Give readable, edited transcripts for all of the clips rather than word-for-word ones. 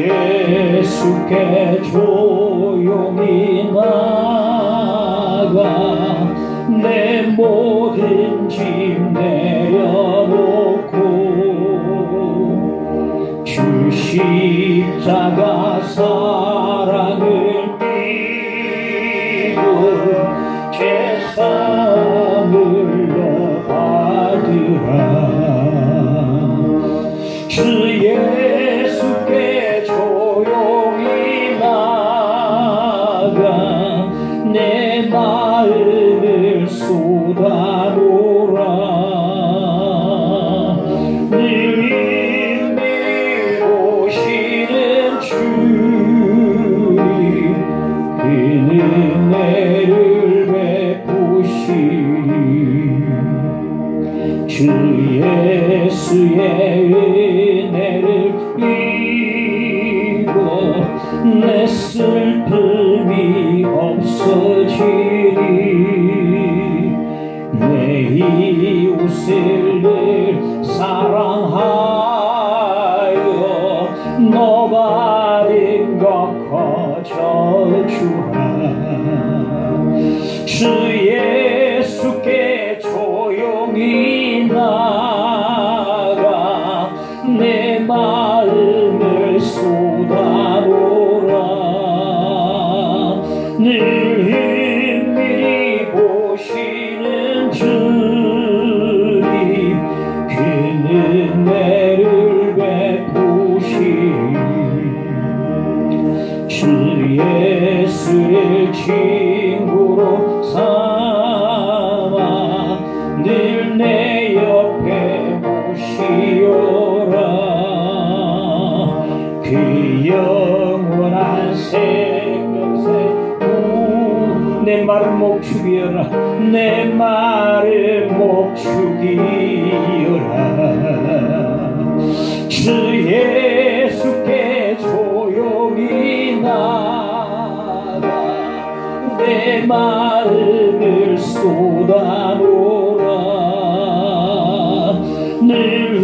예수께 조용히 나가 내 모든 짐 내려놓고 주 십자가 사랑을 믿고 죄사함을 받으라. 주 예수께 조용히 나가 내 마음을 쏟아놓으라. 늘 인내를 오시는 주님 그 은혜를 베푸시니 주 예수의 은혜를 입어 내 슬픔이 없어지리. 내 이웃을 늘 사랑하여 너 바른 것 거저주라. 주 예수께 조용히 나가 내 마음을 쏟아놓으라. 늘 은밀히 보시는 주님 그 은혜를 베푸시니 주 예수를 친구로 삼아 늘 내 옆에 모시오라. 그 영원한 생명새 내 마른 목축이여라. 내 마른 목축이여라. 주 예수께 조용히 나가 내 마음을 쏟아놓으라. 늘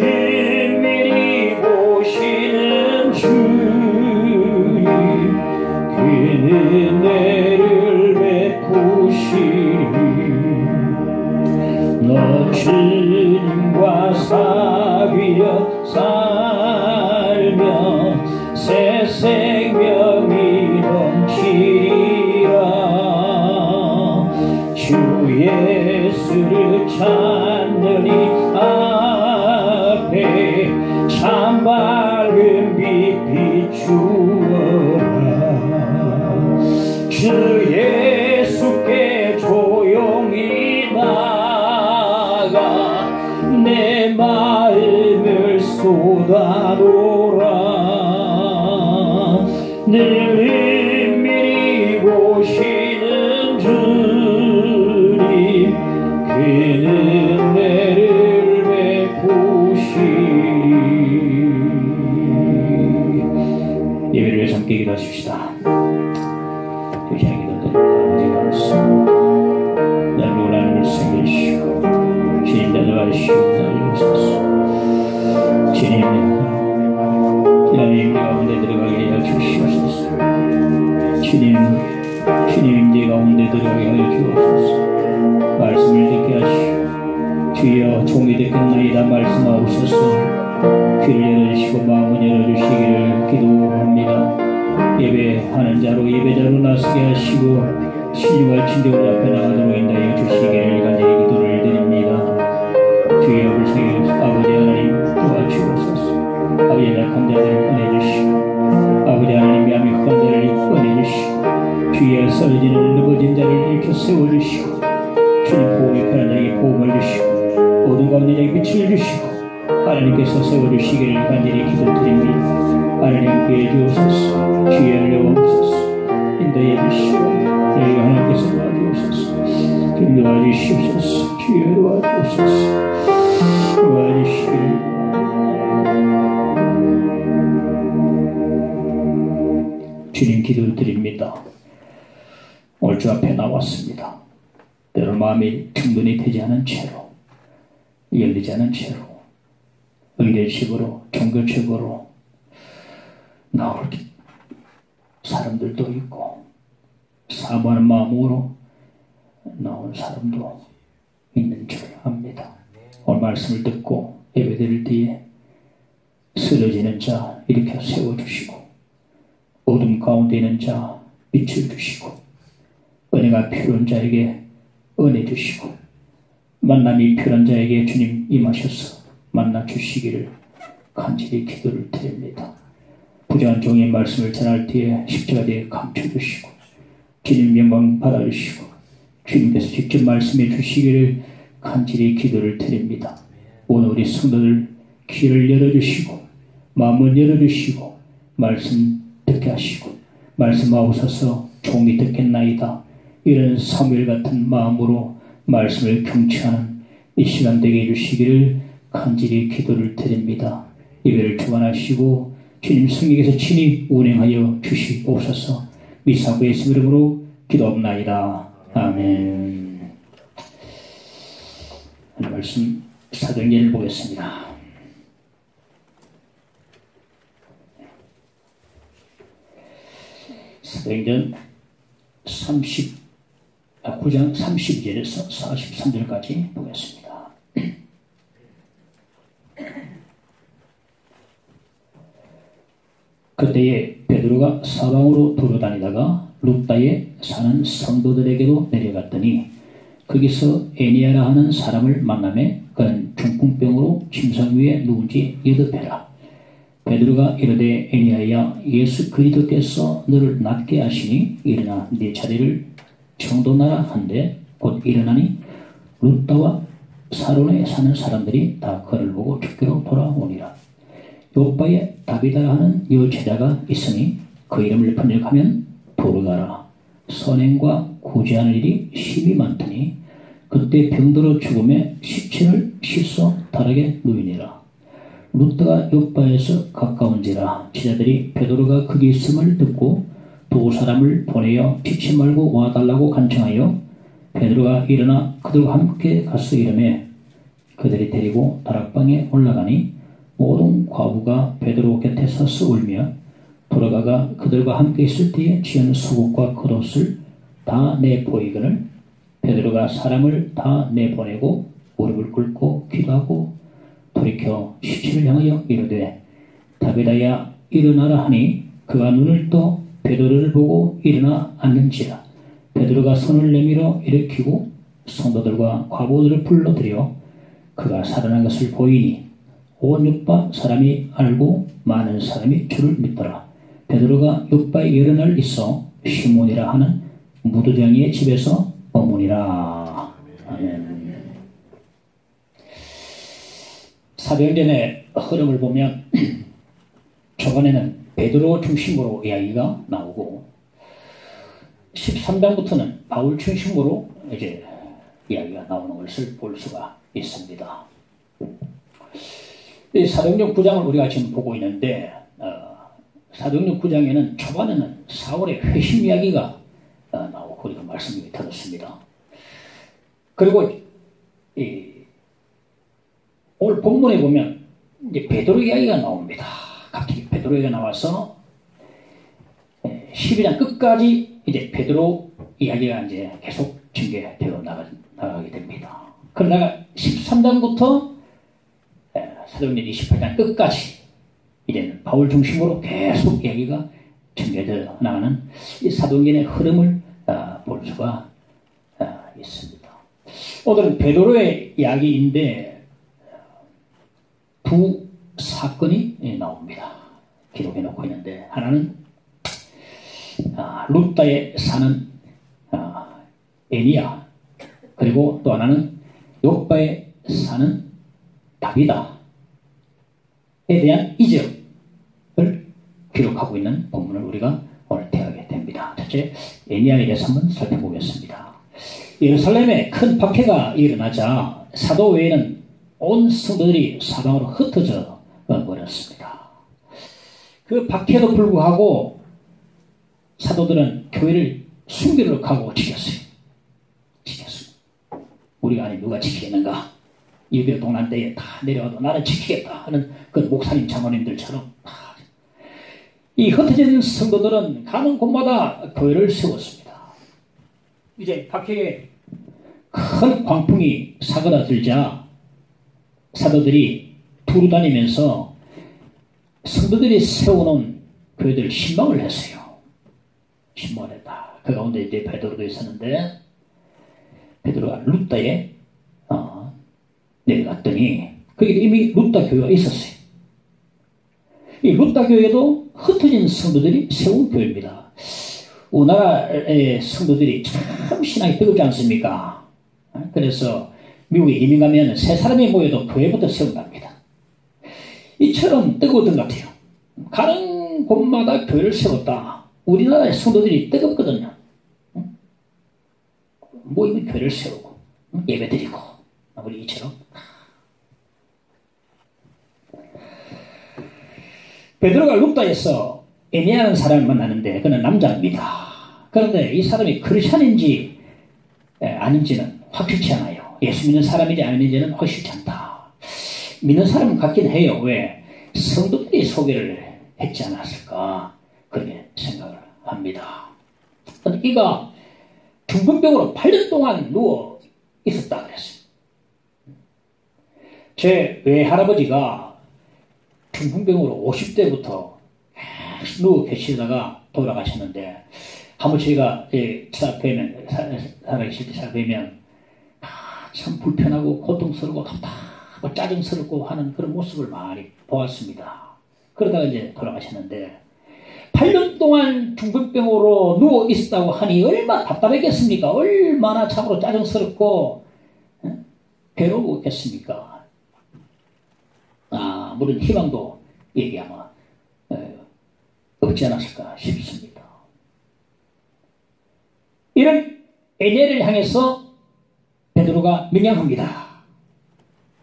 은밀히 보시는 주님 그 은혜를 베푸시니 너 주님과 사귀어 살면 새 생명이 넘치리라. 주 예수를 찾는 이 앞에 참 밝은 빛 비추어라. 주 예수께 조용히 나가 내 마음을 쏟아놓으라. 늘 은밀히 보시는 주님 그 은혜를 베푸시니 예배를 위해서 함께 기도하십시다. 주시의 기도드립니다. 아버지 감사합니다. 나를 원하는 생기시고 주님 나를 시옵소서. 주님 하나님 가운데 들어가게 하여 주시옵소서. 주님 임재 가운데 들어가게 하여 주옵소서. 말씀을 듣게 하시오. 주여 종이 듣겠나이다 말씀하옵소서. 귀를 열어주시고 마음을 열어주시기를 기도합니다. 예배하는 자로 예배자로 나서게 하시고 신유할 진정을 앞에 나가도록 인도하여 주시기를 간절히 기도를 드립니다. 주의 업을 새겨주시고 아버지 하나님 도와주옵소서. 아버지 약한 자들을 꺼내주시고 아버지 하나님 뺨이 흑한 자를 꺼내주시고 주의 쓰러지는 넘어진 자를 일으켜 세워주시고 주님 보험이 편한 자에게 보험을 주시고 모든 가운데 자에게 빛을 주시고 하나님께서 세워주시기를 간절히 기도드립니다. 하나님 구해 주옵소서. 주의 은혜를 주옵소서. 인도해 주시오. 너희가 하나님께서 도와주옵소서. 주님 도와주시옵소서. 주여 도와주옵소서. 도와주시기를 주님 기도드립니다. 오늘 주 앞에 나왔습니다. 때로 마음이 충분히 되지 않은 채로 열리지 않은 채로 의례식으로 종교책으로 나올 사람들도 있고 사모하는 마음으로 나온 사람도 있는 줄 압니다. 오늘 말씀을 듣고 예배드릴 때에 쓰러지는 자 일으켜 세워주시고 어둠 가운데 있는 자 빛을 주시고 은혜가 필요한 자에게 은혜 주시고 만남이 필요한 자에게 주님 임하셔서 만나 주시기를 간절히 기도를 드립니다. 부정한 종의 말씀을 전할 때에 십자가에 감춰주시고 주님 영광 받아주시고 주님께서 직접 말씀해 주시기를 간절히 기도를 드립니다. 오늘 우리 성도들 귀를 열어주시고 마음을 열어주시고 말씀 듣게 하시고 말씀하옵소서 종이 듣겠나이다. 이런 사무엘 같은 마음으로 말씀을 경청하는 이 시간 되게 해주시기를 간절히 기도를 드립니다. 예배를 주관하시고 주님 성령께서 친히 운행하여 주시옵소서. 미사고 예수 이름으로 기도합나이다. 아멘. 말씀 사도행전을 보겠습니다. 사도행전 9장 32절에서 43절까지 보겠습니다. 그때에 베드로가 사방으로 돌아다니다가 룻다에 사는 성도들에게도 내려갔더니 거기서 에니아라 하는 사람을 만나매 그는 중풍병으로 침상 위에 누운 지 8회라. 베드로가 이르되 에니아야 예수 그리스도께서 너를 낫게 하시니 일어나 네 자리를 청도나라 한데 곧 일어나니 룻다와 사론에 사는 사람들이 다 그를 보고 죽기로 돌아오니라. 요바에 다비다 하는 여제자가 있으니 그 이름을 번역하면 도르가라. 선행과 구제하는 일이 심히 많더니 그때 병들어 죽음에 시체를 씻어 다르게 누이니라. 룻다가 요바에서 가까운지라 제자들이 베드로가 거기 있음을 듣고 두 사람을 보내어 피치 말고 와달라고 간청하여 베드로가 일어나 그들과 함께 가서 이르매 그들이 데리고 다락방에 올라가니 모든 과부가 베드로 곁에 서서 울며 돌아가가 그들과 함께 있을 때에 취한 속옷과 겉옷을 다 내보이거늘 베드로가 사람을 다 내보내고 무릎을 꿇고 기도하고 돌이켜 시체를 향하여 이르되 다비다야 일어나라 하니 그가 눈을 떠 베드로를 보고 일어나 앉는지라. 베드로가 손을 내밀어 일으키고 성도들과 과부들을 불러들여 그가 살아난 것을 보이니 온 요빠 사람이 알고 많은 사람이 주를 믿더라. 베드로가 요빠에 여러 날 있어 시몬이라 하는 무두장이의 집에서 머무니라. 아멘. 사도행전의 흐름을 보면 초반에는 베드로 중심으로 이야기가 나오고 13장부터는 바울 중심으로 이제 이야기가 나오는 것을 볼 수가 있습니다. 이 사도행전 9장을 우리가 지금 보고 있는데 사도행전 9장에는 초반에는 사울의 회심 이야기가 나오고 우리가 말씀을 들었습니다. 그리고 오늘 본문에 보면 이제 베드로 이야기가 나옵니다. 갑자기 베드로 이야기가 나와서 12장 끝까지 이제 베드로 이야기가 이제 계속 전개되어 나가게 됩니다. 그러다가 13장부터 사도행전 28장 끝까지 이제는 바울 중심으로 계속 이야기가 전개되어 나가는 이 사도행전의 흐름을 볼 수가 있습니다. 오늘은 베드로의 이야기인데 두 사건이 나옵니다. 기록해 놓고 있는데 하나는 룻다에 사는 에니야, 그리고 또 하나는 요바에 사는 다비다에 대한 이적을 기록하고 있는 본문을 우리가 오늘 대하게 됩니다. 첫째, 에니야에 대해서 한번 살펴보겠습니다. 예루살렘에 큰 박해가 일어나자 사도 외에는 온 성도들이 사방으로 흩어져 버렸습니다. 그 박해도 불구하고 사도들은 교회를 순교를 하고 지켰어요. 우리가 아니 누가 지키겠는가? 6.25 동란 때에 다 내려와도 나는 지키겠다 하는 그 목사님 장로님들처럼 이 흩어진 성도들은 가는 곳마다 교회를 세웠습니다. 이제 박해에 큰 광풍이 사그라들자 사도들이 두루 다니면서 성도들이 세워놓은 교회들 신방을 했어요. 신방을 했다. 그 가운데 이제 베드로도 있었는데 베드로가 루다에 내려갔더니 거기 이미 루다 교회가 있었어요. 이 루다 교회도 흩어진 성도들이 세운 교회입니다. 우리나라의 성도들이 참 신앙이 뜨겁지 않습니까? 그래서 미국에 이민 가면 세 사람이 모여도 교회부터 세운답니다. 이처럼 뜨거웠던 것 같아요. 가는 곳마다 교회를 세웠다. 우리나라의 성도들이 뜨겁거든요. 모이면 교회를 세우고 예배드리고 우리 이처럼. 베드로가 룹다에서 에네아라는 사람을 만나는데 그는 남자입니다. 그런데 이 사람이 크리스찬인지 아닌지는 확실치 않아요. 예수 믿는 사람인지 아닌지는 확실치 않다. 믿는 사람은 같긴 해요. 왜? 성도들이 소개를 했지 않았을까 그렇게 생각을 합니다. 이가 중풍병으로 8년 동안 누워 있었다 그랬어요. 제 외할아버지가 중풍병으로 50대부터 누워 계시다가 돌아가셨는데 한번 제가 살아계실 때 살아뵈면 참 불편하고 고통스럽고 답답하고 짜증스럽고 하는 그런 모습을 많이 보았습니다. 그러다가 이제 돌아가셨는데 8년 동안 중풍병으로 누워 있었다고 하니 얼마나 답답했겠습니까? 얼마나 참으로 짜증스럽고 괴로웠겠습니까? 물론 희망도 여기 아마 없지 않았을까 싶습니다. 이런 에네를 향해서 베드로가 명령합니다.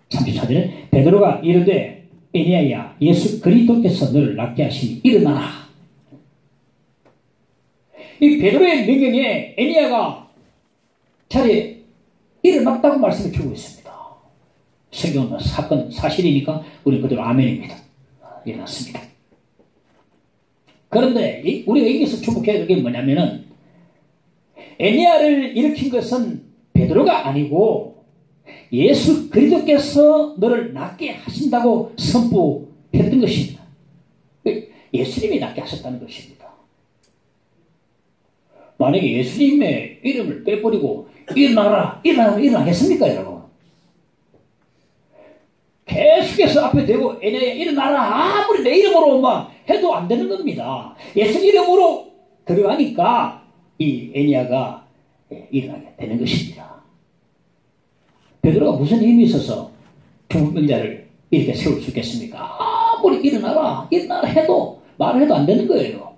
34절에 베드로가 이르되 에네아야 예수 그리스도께서 너를 낫게 하시니 일어나라. 이 베드로의 명령에 에네아가 자리에 일어났다고 말씀을 주고 있습니다. 성경은 사건 사실이니까 우리 그대로 아멘입니다. 일어났습니다. 그런데 우리가 여기서 주목해야 될 게 뭐냐면은 에네아를 일으킨 것은 베드로가 아니고 예수 그리스도께서 너를 낫게 하신다고 선포했던 것입니다. 예수님이 낫게 하셨다는 것입니다. 만약에 예수님의 이름을 빼버리고 일어나겠습니까 여러분? 계속해서 앞에 대고 에네야 일어나라 아무리 내 이름으로 막 해도 안 되는 겁니다. 예수 이름으로 들어가니까 이 에네야가 일어나게 되는 것입니다. 베드로가 무슨 힘이 있어서 중풍병자를 이렇게 세울 수 있겠습니까? 아무리 일어나라 해도 말을 해도 안 되는 거예요.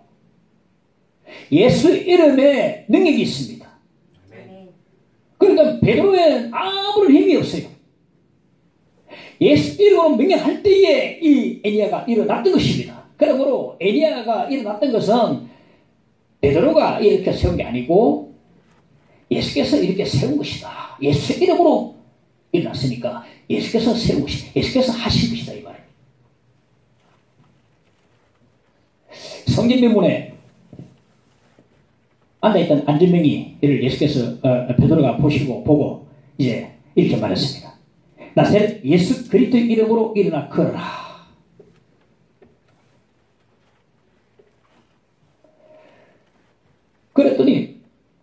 예수 이름에 능력이 있습니다. 그러니까 베드로에는 아무런 힘이 없어요. 예수 이름으로 명령할 때에 이 에네아가 일어났던 것입니다. 그러므로 에네아가 일어났던 것은 베드로가 이렇게 세운 게 아니고 예수께서 이렇게 세운 것이다. 예수 이름으로 일어났으니까 예수께서 세운 것이다. 예수께서 하신 것이다 이 말입니다. 성전명문에 앉아있던 안전명이를 예수께서 베드로가 보고 이제 이렇게 말했습니다. 나사렛 예수 그리스도의 이름으로 일어나 걸어라. 그랬더니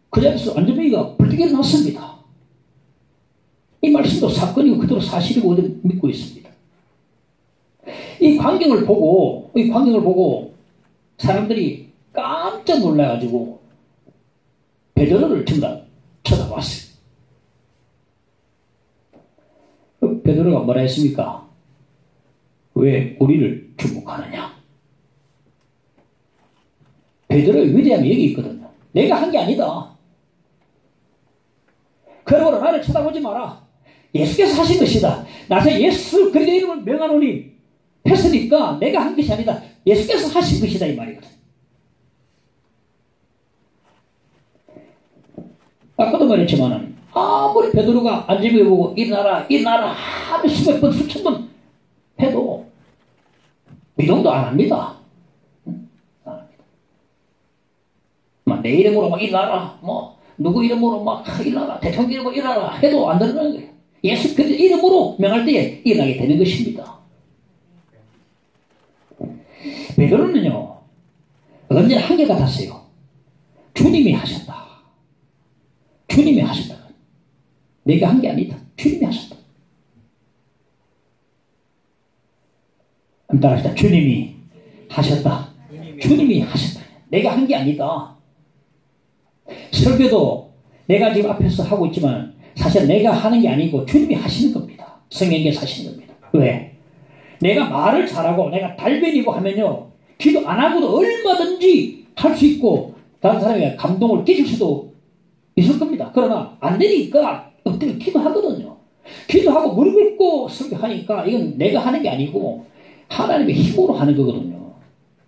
그 자리에서 안전뱅이가 불뚝 일어났습니다. 이 말씀도 사건이고 그대로 사실이고 믿고 있습니다. 이 광경을 보고 사람들이 깜짝 놀라가지고 베드로를 전부 다 쳐다봤어요. 베드로가 뭐라 했습니까? 왜 우리를 주목하느냐? 베드로의 위대함이 여기 있거든요. 내가 한 게 아니다. 그러므로 나를 쳐다보지 마라. 예수께서 하신 것이다. 나서 예수 그리스도의 이름을 명하노니 했으니까 내가 한 것이 아니다. 예수께서 하신 것이다 이 말이거든. 아까도 말했지만은 아무리 베드로가 안전뱅이 보고 일어나라 하면 수백 번 수천 번 해도 미동도 안 합니다. 내 이름으로 막 일어나라, 누구 이름으로 막 일어나라, 대통령 이름으로 일어나라 해도 안 되는 거예요. 예수 그리스도 이름으로 명할 때에 일어나게 되는 것입니다. 베드로는요, 언제나 한계 같았어요. 주님이 하셨다. 주님이 하셨다. 내가 한 게 아니다. 주님이 하셨다. 한번 따라합시다. 주님이 하셨다. 주님이 하셨다. 내가 한 게 아니다. 설교도 내가 지금 앞에서 하고 있지만 사실 내가 하는 게 아니고 주님이 하시는 겁니다. 성령께서 하시는 겁니다. 왜? 내가 말을 잘하고 내가 달변이고 하면요, 기도 안 하고도 얼마든지 할 수 있고 다른 사람에게 감동을 끼칠 수도 있을 겁니다. 그러나 안 되니까 엎드려 기도하거든요. 기도하고 무릎 꿇고 설교하니까 이건 내가 하는 게 아니고 하나님의 힘으로 하는 거거든요.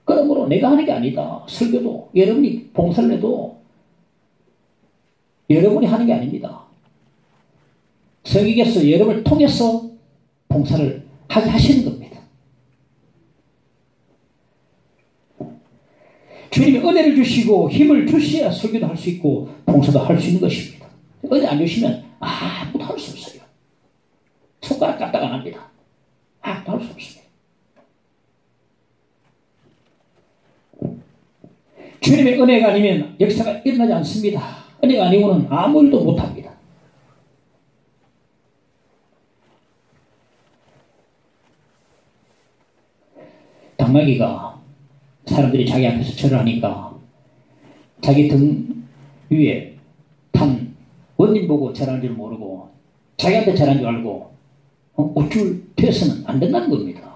그러므로 내가 하는 게 아니다. 설교도 여러분이 봉사를 해도 여러분이 하는 게 아닙니다. 성령께서 여러분을 통해서 봉사를 하게 하시는 겁니다. 주님이 은혜를 주시고 힘을 주셔야 설교도 할 수 있고 봉사도 할 수 있는 것입니다. 은혜 안 주시면 아무도 할 수 없어요. 손가락 까딱 안 합니다. 아무도 할 수 없습니다. 주님의 은혜가 아니면 역사가 일어나지 않습니다. 은혜가 아니고는 아무 일도 못합니다. 당나귀가 사람들이 자기 앞에서 절을 하니까 자기 등 위에 탄 원님 보고 절하는 줄 모르고 자기한테 절한 줄 알고 우쭐 되어서는 안 된다는 겁니다.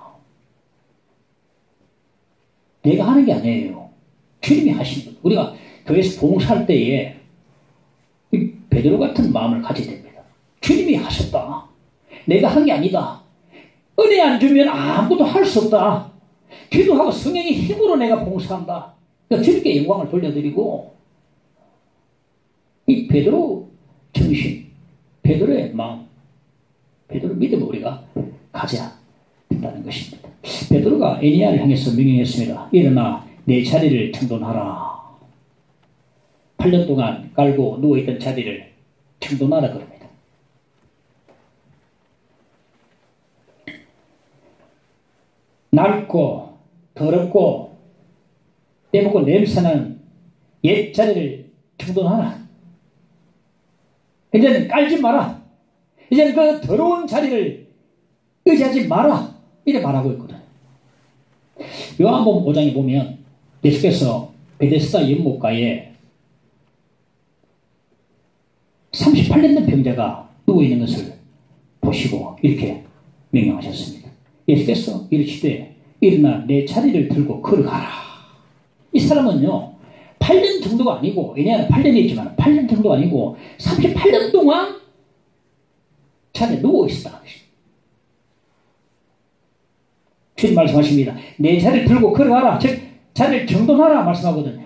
내가 하는 게 아니에요. 주님이 하신 것. 우리가 교회에서 봉사할 때에 베드로 같은 마음을 가져야 됩니다. 주님이 하셨다. 내가 한 게 아니다. 은혜 안 주면 아무도 할 수 없다. 기도하고 성령의 힘으로 내가 봉사한다. 그러니까 주님께 영광을 돌려드리고 이 베드로 정신, 베드로의 마음, 베드로 믿음을 우리가 가져야 된다는 것입니다. 베드로가 에니야를 향해서 명령했습니다. 일어나 내 자리를 청돈하라. 8년 동안 깔고 누워있던 자리를 청돈하라 그럽니다. 낡고 더럽고 빼먹고 냄새나는 옛 자리를 청돈하라. 이제는 깔지 마라. 이제는 그 더러운 자리를 의지하지 마라. 이래 말하고 있거든. 요한복음 5장에 보면 예수께서 베데스다 연못가에 38년 된 병자가 누워있는 것을 보시고 이렇게 명령하셨습니다. 예수께서 이르시되 일어나 내 자리를 들고 걸어가라. 이 사람은요 8년 정도가 아니고, 왜냐하면 8년이지만 8년 정도가 아니고 38년 동안 자리에 누워있었다는 것입니다. 주님 말씀하십니다. 내 자리를 들고 걸어가라. 즉 자리를 정돈하라 말씀하거든요.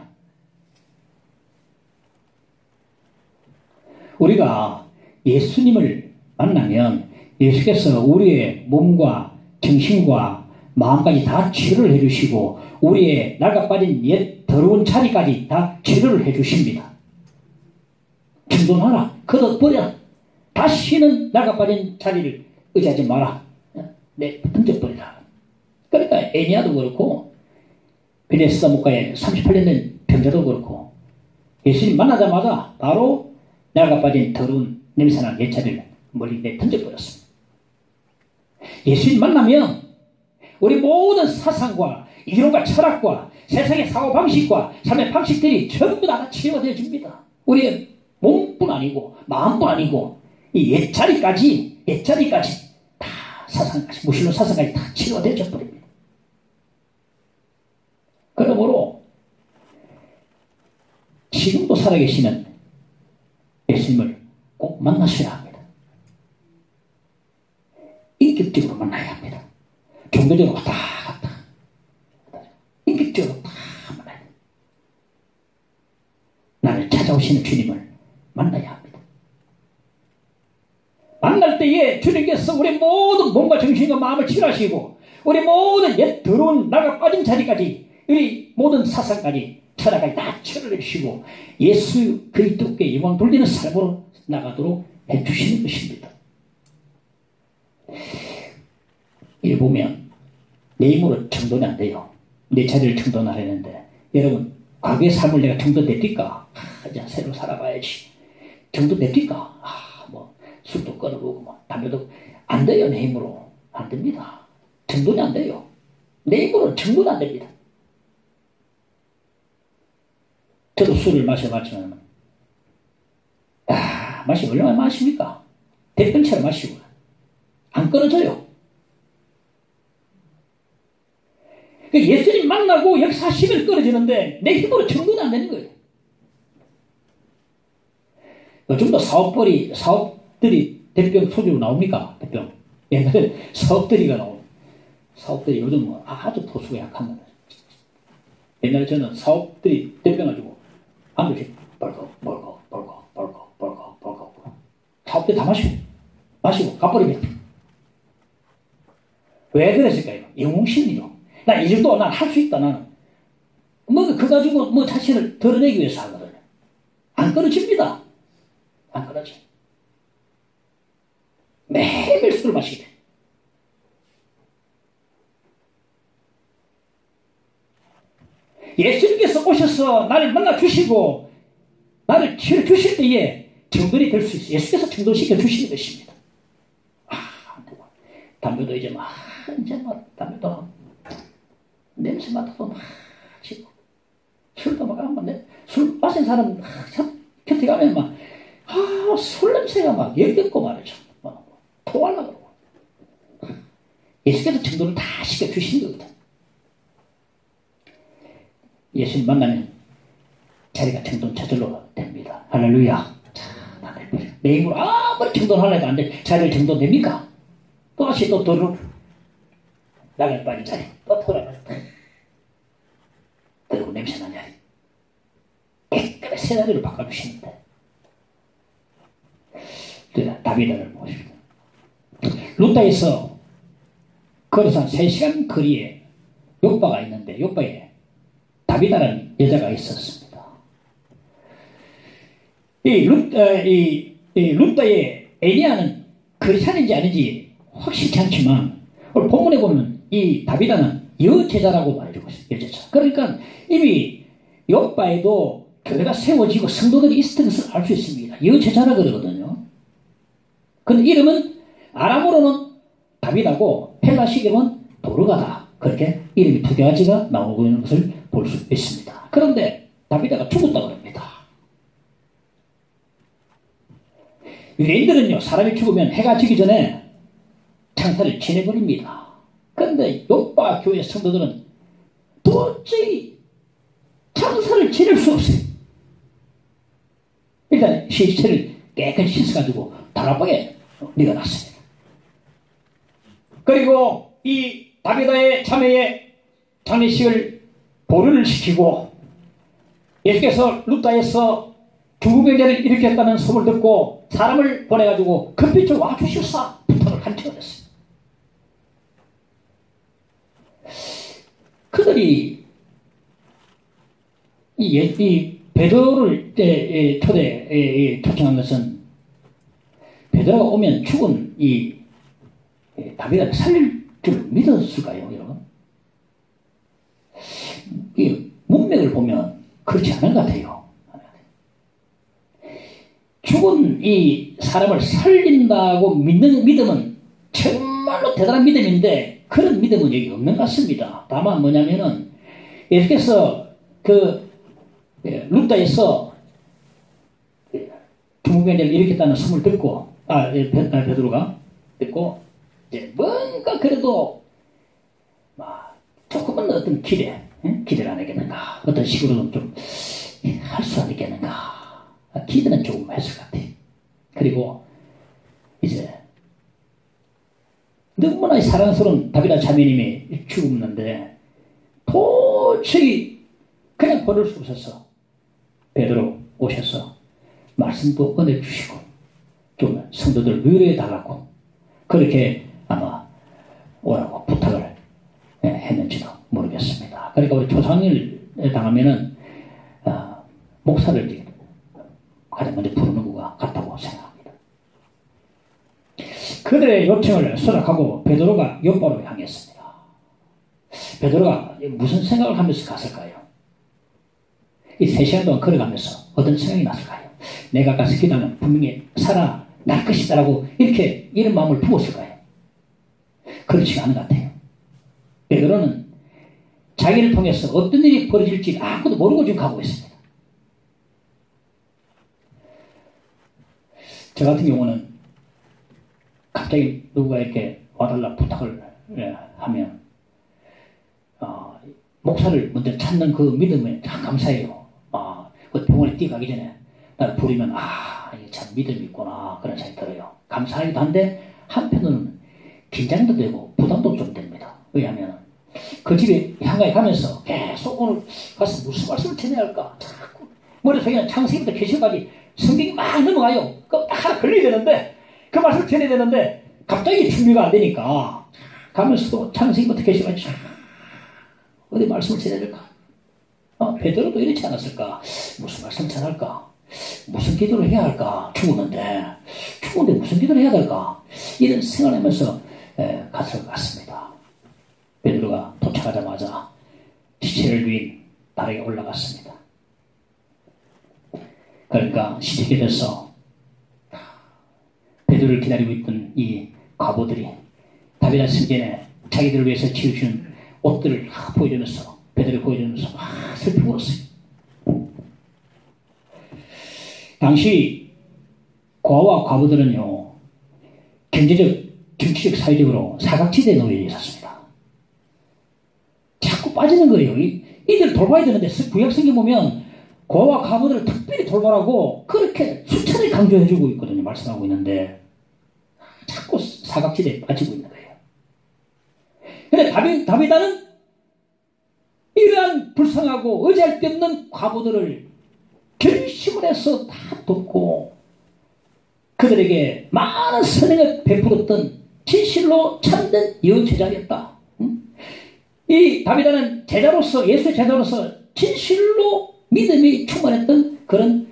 우리가 예수님을 만나면 예수께서 우리의 몸과 정신과 마음까지 다 치료를 해주시고 우리의 낡아빠진 옛 더러운 자리까지 다 치료를 해주십니다. 정돈하라. 걷어버려. 다시는 낡아빠진 자리를 의지하지 마라. 던져버리라. 그러니까 에니야도 그렇고 베데스다 목가에 38년 된 병자도 그렇고 예수님 만나자마자 바로 낡아빠진 더러운 냄새나는 옛 자리를 멀리 던져버렸습니다. 예수님 만나면 우리 모든 사상과 이론과 철학과 세상의 사고방식과 삶의 방식들이 전부 다 치유되어 줍니다. 우리의 몸뿐 아니고 마음뿐 아니고 이 옛자리까지 다 사상까지 무신론 사상까지 다 치유되어 져버립니다. 그러므로 지금도 살아계시는 예수님을 꼭 만나셔야 합니다. 인격적으로 만나야 합니다. 종교적으로 왔다 갔다. 인격적으로 다 만나야 합니다. 나를 찾아오시는 주님을 만나야 합니다. 만날 때에 주님께서 우리 모든 몸과 정신과 마음을 치료하시고 우리 모든 옛 더러운 나가 빠진 자리까지 우리 모든 사상까지 철학까지 다 철을내시고 예수 그리스도께 영광 돌리는 삶으로 나가도록 해주시는 것입니다. 이래 보면 내 힘으로 정돈이 안 돼요. 내 자리를 정돈하려는데 여러분 과거의 삶을 내가 정돈됩니까? 이제 새로 살아봐야지. 정돈됩니까? 뭐 술도 끊어보고 뭐 담배도 안 돼요. 내 힘으로 안 됩니다. 정돈이 안 돼요. 내 힘으로 정돈 안 됩니다. 저도 술을 마셔봤지만 마시면 얼마나 마십니까? 대병차를 마시고 안 끊어져요. 예수님 만나고 역사하시면 끊어지는데 내 힘으로 정돈이 안 되는 거예요. 요즘도 사업들이 대병 소주로 나옵니까? 대병. 옛날에 사업들이가 나오고 사업들이 요즘 뭐 아주 도수가 약한 거예요. 옛날에 저는 사업들이 대병 가지고 한 병씩 벌컥 사업들 다 마시고 가버리겠다. 왜 그랬을까요? 영웅심이요. 나 이 정도 난 할 수 있다. 나는 그거 가지고 뭐 자신을 드러내기 위해서 하거든요. 안 끊어집니다. 안 끊어져. 매일 술을 마시게 돼. 예수님께서 오셔서 나를 만나 주시고 나를 치료 주실 때에 정돈이 될 수 있어요. 예수께서 정돈시켜 주시는 것입니다. 안 되고 담배도 이제 담배도 냄새 맡아도 지고 술도 술 마신 사람 참 곁에 가면 술 냄새가 막 역겹고 말이죠. 토하려고 그러고. 예수께서 정돈을 다 시켜주시는 거거든. 예수님 만나면 자리가 정돈 저절로 됩니다. 할렐루야. 내 힘으로 아무리 정돈하려고 해도 안 돼. 자리를 정돈됩니까? 또 다시 또 나갈 빠진 자리 또 돌아가서 그리고 냄새나는 자리 깨끗하게 새 자리를 바꿔주시는데 다비다를 보십니다. 루다에서 걸어서 한 3시간 거리에 욥바가 있는데 욥바에 다비다라는 여자가 있었습니다. 이 루다의 에리아는 그리스도인지 아닌지 확실치 않지만 오늘 본문에 보면 이 다비다는 여제자라고 말해주고 있어요. 여제자. 그러니까 이미 욥바에도 교회가 세워지고 성도들이 있었던 것을 알 수 있습니다. 여제자라 그러거든요. 근데 이름은 아람어로는 다비다고 펠라식 이름은 도르가다. 그렇게 이름이 2가지가 나오고 있는 것을 볼 수 있습니다. 그런데 다비다가 죽었다고 합니다. 유대인들은요, 사람이 죽으면 해가 지기 전에 창사를 지내버립니다. 그런데 욥바 교회 성도들은 도저히 창사를 지낼 수 없어요. 일단 시체를 깨끗이 씻어가지고 다락방에 넣어놨습니다. 그리고 이 다비다의 자매의 장례식을 보류를 시키고 예수께서 루다에서 중국병자를 일으켰다는 소문을 듣고 사람을 보내가지고 급히 좀 와주시옵사 부탁을 간청했어요. 그들이 이 베드로를 초청한 것은 베드로가 오면 죽은 이 다비다를 살릴 줄 믿었을까요, 여러분? 이 문맥을 보면 그렇지 않은 것 같아요. 죽은 이 사람을 살린다고 믿는 믿음은 정말로 대단한 믿음인데 그런 믿음은 여기 없는 것 같습니다. 다만 뭐냐면은 예수께서 루다에서 중국병자를 일으켰다는 소문을 듣고 베드로가 듣고 이제 뭔가 그래도 조금은 어떤 기대를 안 하겠는가, 어떤 식으로는 좀 할 수 있겠는가, 기대는 조금 했을 것 같아요. 그리고 이제 너무나 사랑스러운 다비다 자매님이 죽었는데 도저히 그냥 보낼 수 없어서 베드로 오셔서 말씀도 은혜 주시고 좀 성도들 위로해 달라고 그렇게 아마 오라고 부탁을 했는지도 모르겠습니다. 그러니까 우리 초상일 당하면은 목사를 이제 가장 먼저 부르는 것 같다고 생각합니다. 그들의 요청을 수락하고 베드로가 요바로 향했습니다. 베드로가 무슨 생각을 하면서 갔을까요? 이 3시간 동안 걸어가면서 어떤 생각이 났을까요? 내가 가서 기도하면 분명히 살아날 것이다라고 이런 마음을 품었을까요? 그렇지 않은 것 같아요. 베드로는 자기를 통해서 어떤 일이 벌어질지 아무도 모르고 지금 가고 있습니다. 저 같은 경우는 갑자기 누가 이렇게 와달라 부탁을 하면 목사를 먼저 찾는 그 믿음에 참 감사해요. 병원에 뛰어가기 전에 나를 부르면 이게 참 믿음이 있구나 그런 생각이 들어요. 감사하기도 한데 한편으로는 긴장도 되고 부담도 좀 됩니다. 왜냐하면 그 집에 향하에 가면서 계속 오늘 가서 무슨 말씀을 전해야 할까 자꾸 머릿속에는 창세기부터 계시까지 성경이 막 넘어가요. 그 딱 하나 걸려야 되는데 그 말씀을 전해야 되는데 갑자기 준비가 안 되니까 가면서도 창세기부터 계시까지 어디 말씀을 전해야 될까? 베드로도 이렇지 않았을까? 무슨 말씀 전할까? 무슨 기도를 해야 할까? 죽었는데 무슨 기도를 해야 될까? 이런 생각을 하면서 갔을 것 같습니다. 베드로가 도착하자마자 시체를 누인 다리에 올라갔습니다. 그러니까 시체에 대해서 베드로를 기다리고 있던 이 과부들이 다윗의 승전에 자기들을 위해서 지어준 옷들을 보여주면서 베드로를 보여주면서 슬피 울었어요. 당시 고아와 과부들은요 경제적, 정치적, 사회적으로 사각지대에 놓여 있었습니다. 자꾸 빠지는 거예요. 이들 돌봐야 되는데 구약성경 보면 고아와 과부들을 특별히 돌보라고 그렇게 수차례 강조해주고 있거든요. 말씀하고 있는데 자꾸 사각지대에 빠지고 있는 거예요. 근데 다윗은 이러한 불쌍하고 의지할 데 없는 과부들을 결심을 해서 다 돕고 그들에게 많은 선행을 베풀었던 진실로 참된 여제자였다. 이 다윗은 제자로서 예수의 제자로서 진실로 믿음이 충만했던 그런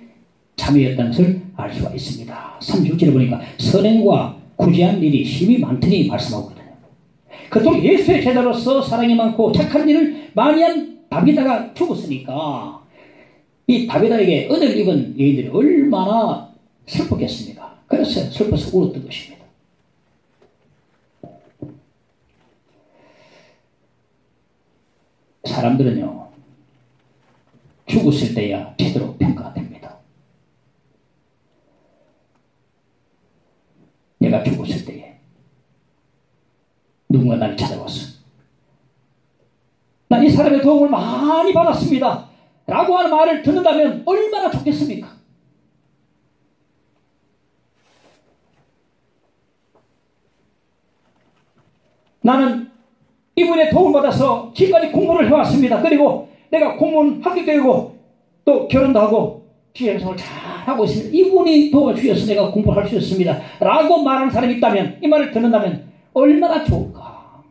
자매였다는 것을 알 수가 있습니다. 36절에 보니까 선행과 구제한 일이 힘이 많더니 말씀하거든요. 그토록 예수의 제자로서 사랑이 많고 착한 일을 많이 한 다윗아가 죽었으니까 이 다윗아에게 은혜를 입은 여인들이 얼마나 슬펐겠습니까? 그래서 슬퍼서 울었던 것입니다. 사람들은요 죽었을 때야 제대로 평가됩니다. 내가 죽었을 때에 누군가 나를 찾아왔어. 난 이 사람의 도움을 많이 받았습니다. 라고 하는 말을 듣는다면 얼마나 좋겠습니까? 나는 이분의 도움을 받아서 지금까지 공부를 해왔습니다. 그리고 내가 공무원 합격되고 또 결혼도 하고 직장생활을 잘하고 있습니다. 이분이 도와주셔서 내가 공부를 할 수 있습니다. 라고 말하는 사람이 있다면 이 말을 듣는다면 얼마나 좋을까?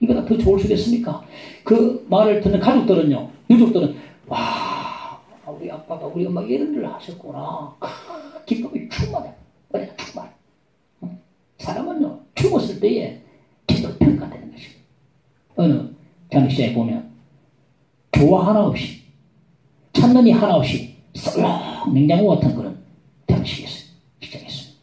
이보다 더 좋을 수 있겠습니까? 그 말을 듣는 가족들은요, 유족들은 와 우리 아빠가 우리 엄마가 이런 일을 하셨구나. 기쁨이 충만해. 그래 충만해. 사람은요 죽었을 때에 제대로 평가되는 것입니다. 어느 장시장에 보면 교화 하나 없이 찬는이 하나 없이 썰렁 냉장고 같은 그런 장식이 있어요. 직장에 있어요.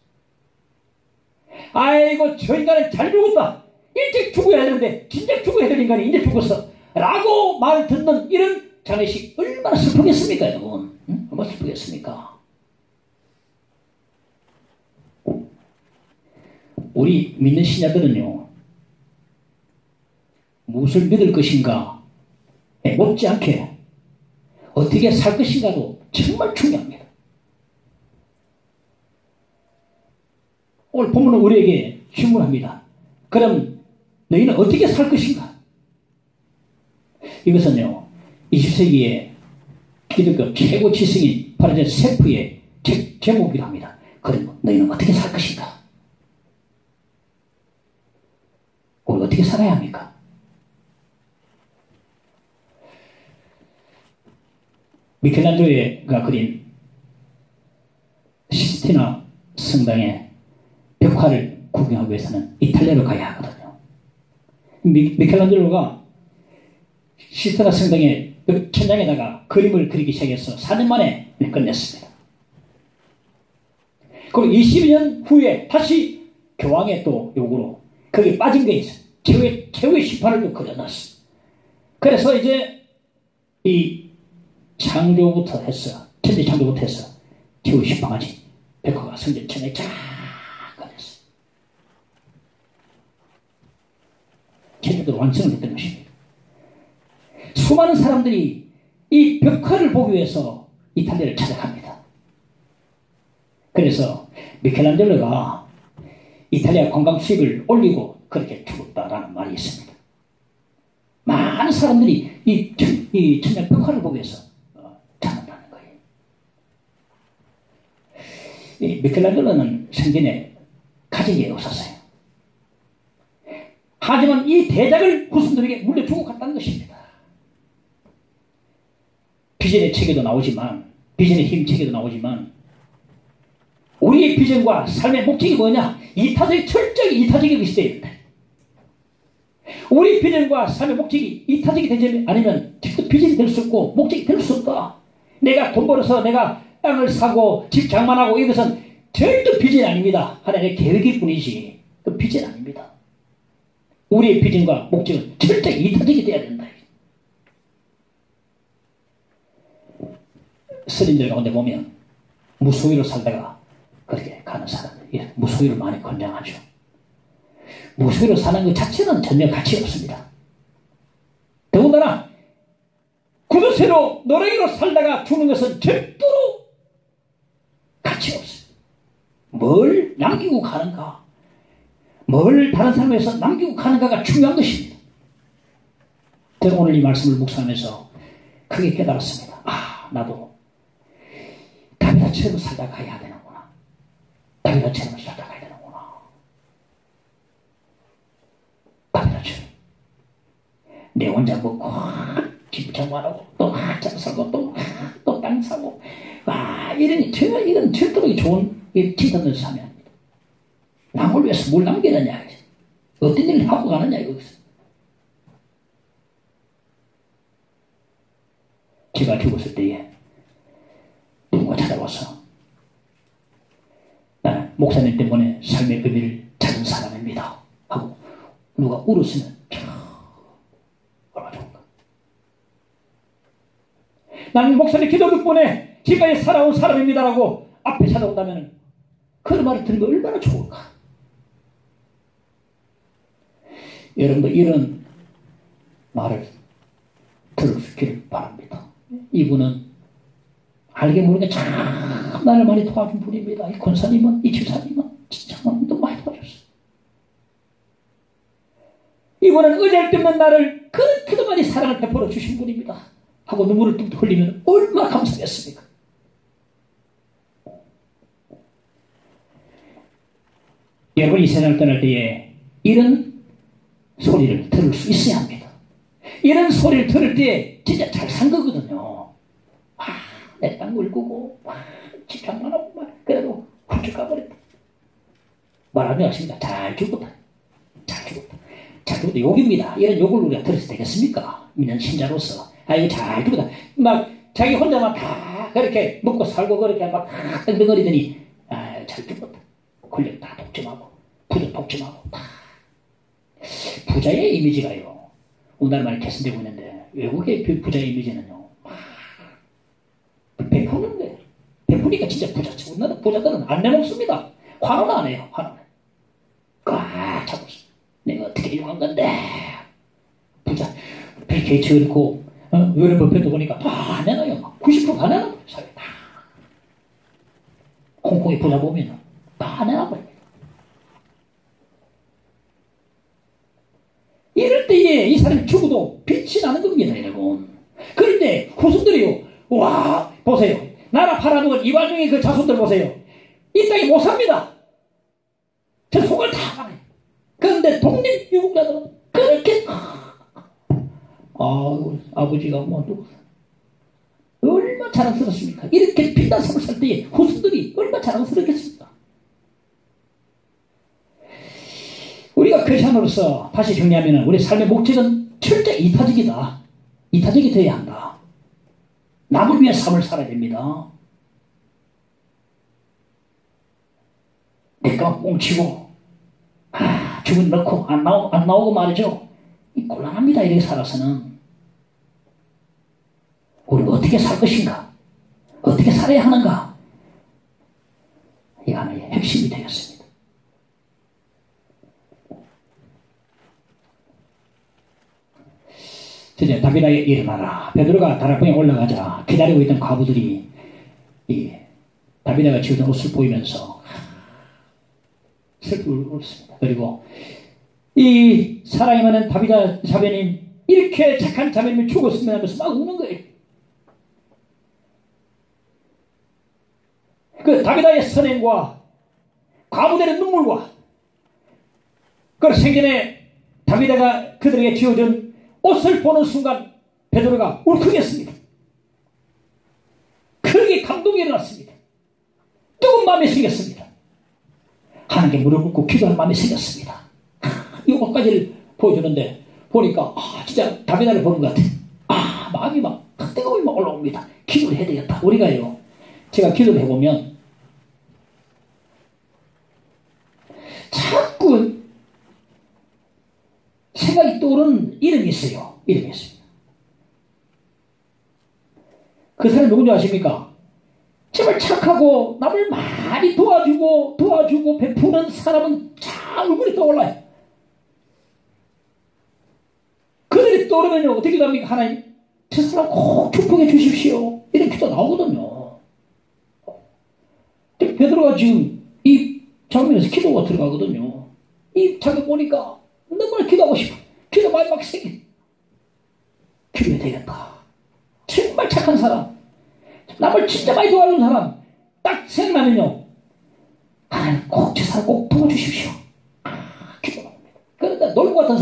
아이고 저 인간은 잘 죽었다. 일찍 죽어야 되는데 진작 죽어야 될 인간이 이제 죽었어 라고 말을 듣는 이런 장례식 얼마나 슬프겠습니까 여러분? 얼마나 슬프겠습니까? 우리 믿는 신자들은요 무엇을 믿을 것인가 못지않게 어떻게 살 것인가도 정말 중요합니다. 오늘 본문은 우리에게 질문합니다. 그럼 너희는 어떻게 살 것인가? 이것은요 20세기의 기독교 최고 지성인 바로 세프의 제목이라 합니다. 그럼 너희는 어떻게 살 것인가? 우리 어떻게 살아야 합니까? 미켈란젤로가 그린 시스티나 성당의 벽화를 구경하기 위해서는 이탈리아로 가야 하거든요. 미켈란젤로가 시스티나 성당의 천장에다가 그림을 그리기 시작해서 4년 만에 끝냈습니다. 그리고 20년 후에 다시 교황의 또 요구로 거기에 빠진 게 있어요. 최후의 시판을 또 그려놨어요. 그래서 이제 이 창조부터 해서 천지 창조부터 해서 최후의 시판까지 벽화가 성전 천장에 쫙 깔렸어요. 최초로 완성을 했던 것입니다. 수많은 사람들이 이 벽화를 보기 위해서 이탈리아를 찾아갑니다. 그래서 미켈란젤로가 이탈리아 관광 수입을 올리고 그렇게 죽었다라는 말이 있습니다. 많은 사람들이 이 천장 벽화를 보기 위해서 찾는다는 거예요. 이 미켈란젤로는 생전에 가족이 없었어요. 하지만 이 대작을 후손들에게 물려주고 갔다는 것입니다. 비전의 체계도 나오지만, 비전의 힘 체계도 나오지만, 우리의 비전과 삶의 목적이 뭐냐? 철저히 이타적인 것이 되어야 된다. 우리 비전과 삶의 목적이 이타적이 되지 않으면 절대 비전이 될 수 없고 목적이 될 수 없다. 내가 돈 벌어서 내가 땅을 사고 집 장만하고 이것은 절대 비전이 아닙니다. 하나님의 계획일 뿐이지 그 비전이 아닙니다. 우리의 비전과 목적은 철저히 이타적이 되어야 된다. 스님들 가운데 보면 무소유로 살다가 그렇게 가는 사람들, 무소유를 많이 권장하죠. 무소유로 사는 것 자체는 전혀 가치가 없습니다. 더군다나 구두쇠로 노랭이로 살다가 죽는 것은 절대로 가치가 없습니다. 뭘 남기고 가는가, 뭘 다른 사람에서 남기고 가는가가 중요한 것입니다. 제가 오늘 이 말씀을 묵상하면서 크게 깨달았습니다. 나도 다비다처럼 살다 가야 되는구나. 다비다처럼 살다 가야 되는구나. 다비다처럼 내 혼자 먹고 집 장만하고 또 한참 사고 또 땅 사고 이런 절대로 좋은 지도는 사면 합니다. 남을 위해서 뭘 남기느냐, 어떤 일을 하고 가느냐 이거겠어. 제가 죽었을 때에 누군가 찾아와서 나는 목사님 때문에 삶의 의미를 찾은 사람입니다 하고 누가 울었으면 얼마나 좋은가. 나는 목사님 기도 덕분에 지금까지 살아온 사람입니다라고 앞에 찾아온다면 그런 말을 들으면 얼마나 좋을까. 여러분도 이런 말을 들을 수 있기를 바랍니다. 이분은 알게 모르게 참 나를 많이 도와준 분입니다. 이 권사님은, 이 집사님은 진짜 너무 많이 도와줬어요. 이분은 의지할 데 없는 나를 그렇게도 많이 사랑을 베풀어 주신 분입니다 하고 눈물을 뚝뚝 흘리면 얼마나 감사하겠습니까. 여러분이 이 세상을 떠날 때에 이런 소리를 들을 수 있어야 합니다. 이런 소리를 들을 때 진짜 잘 산 거거든요. 내 땅 물고 집 장만하고 그래도 훌쩍 가버렸다. 말하면 아십니까? 잘 죽었다. 욕입니다. 이런 욕을 우리가 들어서 되겠습니까? 믿는 신자로서. 이거 잘 죽었다. 자기 혼자만 다 그렇게 먹고 살고 그렇게 떵떵거리더니 잘 죽었다. 권력 다 독점하고 부도 독점하고 다. 부자의 이미지가요, 우리나라 많이 개선되고 있는데 외국의 부자의 이미지는요 베푸는 거예요. 베푸니까 진짜 부자지. 우리나라 부자들은 안 내놓습니다. 환호는 안 해요. 환호는 꽉 잡고 있어. 내가 어떻게 이용한 건데. 부자 빌 게이츠 그렇고 워런 버핏도 보니까 다 안 내놔요. 90% 다 내놔요. 사회 다. 홍콩의 부자 보면 다 내놔버려요. 이럴 때에 이 사람이 죽어도 빛이 나는 겁니다, 여러분. 그럴 때 후손들이요, 와, 보세요. 나라 팔아먹은 이 와중에 그 자손들 보세요. 이 땅에 못 삽니다. 저 속을 다 가네. 그런데 얼마나 자랑스럽습니까? 이렇게 빛난 삶을 살 때에 후손들이 얼마나 자랑스럽겠습니까? 우리가 크리스천으로서 다시 정리하면 우리 삶의 목적은 철저히 이타적이다. 이타적이 되어야 한다. 남을 위해 삶을 살아야 됩니다. 내 것만 꽁치고 주문 넣고 안 나오고 말이죠. 곤란합니다. 이렇게 살아서는. 우리가 어떻게 살 것인가? 어떻게 살아야 하는가? 이 하나의 핵심이 되겠습니다. 드디어 다비다가 일어나라. 베드로가 다락방에 올라가자 기다리고 있던 과부들이 다비다가 지어준 옷을 보이면서 슬프게 울었습니다. 그리고 이 사랑이 많은 다비다 자매님, 이렇게 착한 자매님이 죽었으면 하면서 막 우는 거예요. 그 다비다의 선행과 과부들의 눈물과 그 생전에 다비다가 그들에게 지어준 옷을 보는 순간 베드로가 울컥했습니다. 크게 감동이 일어났습니다. 뜨거운 마음이 생겼습니다. 하나님께 무릎 꿇고 기도할 마음이 생겼습니다. 이것까지를 보여주는데 보니까 진짜 다비다를 보는 것 같아요. 마음이 막 뜨거움이 막 올라옵니다. 기도를 해야 되겠다. 우리가요, 제가 기도를 해보면 자꾸 생각이 떠오르는 이름이 있어요. 이름이 있습니다. 그 사람이 누군지 아십니까? 정말 착하고 남을 많이 도와주고 베푸는 사람은 잘 얼굴이 떠올라요. 그들이 떠오르면요, 어떻게 합니까? 하나님, 저 사람 꼭 축복해 주십시오. 이런 기도 나오거든요. 베드로가 지금 이 장면에서 기도가 들어가거든요. 이 장면 보니까 너무나 기도하고 싶어. 기도 많이 막 생겨. 기도해야 되겠다. 정말 착한 사람, 남을 진짜 많이 도와주는 사람 딱 생각나면요, 하나님 꼭 저 사람 꼭 도와주십시오. 기도가 옵니다. 그런데 놀부 같은